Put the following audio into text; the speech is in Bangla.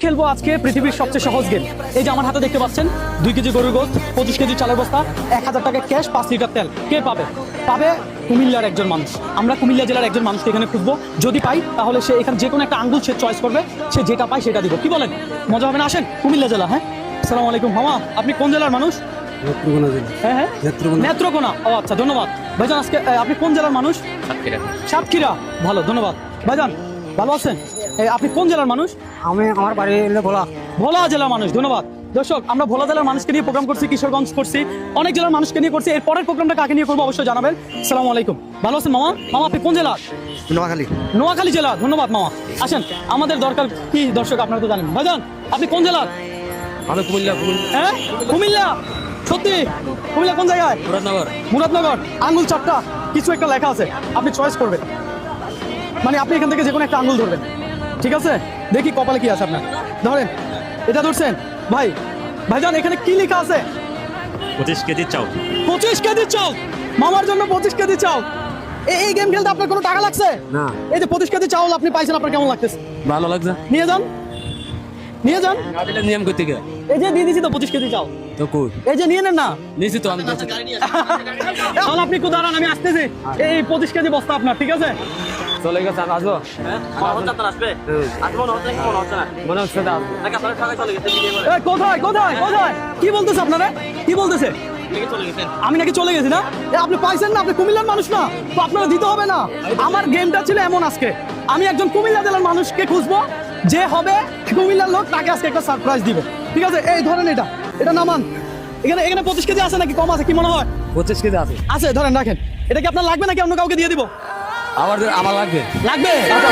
খেলবো আজকে পৃথিবীর সবচেয়ে সহজ গেম। এই যে আমার হাতে দেখতে পাচ্ছেন 2 কেজি গরুর গোশত, 25 কেজি চালের বস্তা, 1000 টাকা ক্যাশ, 5 লিটার তেল। কে পাবে? পাবে কুমিল্লার একজন মানুষ। আমরা কুমিল্লা জেলার একজন মানুষকে এখানে খুঁজবো। যদি পাই তাহলে সে এখানে যে কোনো একটা আঙ্গুল সে চয়েস করবে, সে যেটা পায় সেটা দিব। কি বলেন? মজা হবে না? আসেন কুমিল্লা জেলা। হ্যাঁ, আসসালামু আলাইকুম মামা, আপনি কোন জেলার মানুষ? নেত্রকোনা জেলা। হ্যাঁ হ্যাঁ, নেত্রকোনা। ও আচ্ছা, ধন্যবাদ ভাইজান। আজকে আপনি কোন জেলার মানুষ? সাতক্ষীরা। ভালো, ধন্যবাদ ভাইজান। ভালো আছেন? আপনি কোন জেলার মানুষ? আমার বাড়ি ভোলা। ভোলা জেলার মানুষ, ধন্যবাদ। দর্শক, আমরা ভোলা জেলার মানুষকে নিয়ে প্রোগ্রাম করছি, কিশোরগঞ্জ করছি, অনেক জেলার মানুষকে নিয়ে করছি। এর পরের প্রোগ্রামটা কাকে নিয়ে করবো অবশ্যই জানাবেন। আসসালামু আলাইকুম। ভালো আছেন মামা? মামা আপনি কোন জেলার? নোয়াখালী। নোয়াখালী জেলা, ধন্যবাদ মামা। আসেন, আমাদের দরকার কি দর্শক আপনারা তো জানেন। ভাইজান আপনি কোন জেলার? আমি কুমিল্লা। হ্যাঁ, কুমিল্লা। সত্যি? কুমিল্লা কোন জায়গায়? মুরাদনগর। মুরাদনগর। আঙ্গুল চারটা, কিছু একটা লেখা আছে, আপনি চয়েস করবেন। মানে আপনি এখান থেকে যে কোনো একটা আঙ্গুল ধরবেন, ঠিক আছে? দেখি কপালে কি আছে আপনার। ধরেন, এটা ধরছেন ভাই। ভাইজান এখানে কি লেখা আছে? 25 কেজি চাও। 25 কেজি চাল। মামার জন্য 25 কেজি চাল। এই গেম খেলতে আপনার কোনো টাকা লাগছে না। এই যে 25 কেজি চাউল আপনি পাইছেন, আপনার কেমন লাগতেছে? ভালো লাগছে। নিয়ে যান, নিয়ে যান। নিয়ম করতে গিয়ে এই যে দিয়ে দিছি তো 25 কেজি চাল। তো কই এই যে নিয়ে নেন না। নিয়েছি তো আমি। তাহলে আপনি একটু দাঁড়ান, আমি আসতেছি। এই 25 কেজি বস্তা আপনার, ঠিক আছে? চলে গেছে। আমি আসবো। মনে হচ্ছে না। এই কোথায় কোথায় কোথায়? কি বলতেছে আপনারা? কি বলতেছে? আমি নাকি চলে গেছি না? আপনি পাইছেন না? আপনি কুমিল্লার মানুষ না, তো আপনারা দিতে হবে না। আমার গেমটা ছিল এমন, আজকে আমি একজন কুমিল্লা জেলার মানুষকে খুঁজবো, যে হবে কুমিল্লার লোক, তাকে আজকে একটা সারপ্রাইজ দিব। ঠিক আছে? এই ধরেন, এটা নামান। এখানে 25 কেজি আছে নাকি কম আছে? কি মনে হয়? 25 কেজি আছে। আছে, ধরেন রাখেন। এটা কি আপনার লাগবে নাকি অন্য কাউকে দিয়ে দিব? আমার লাগবে। লাগবে? আচ্ছা,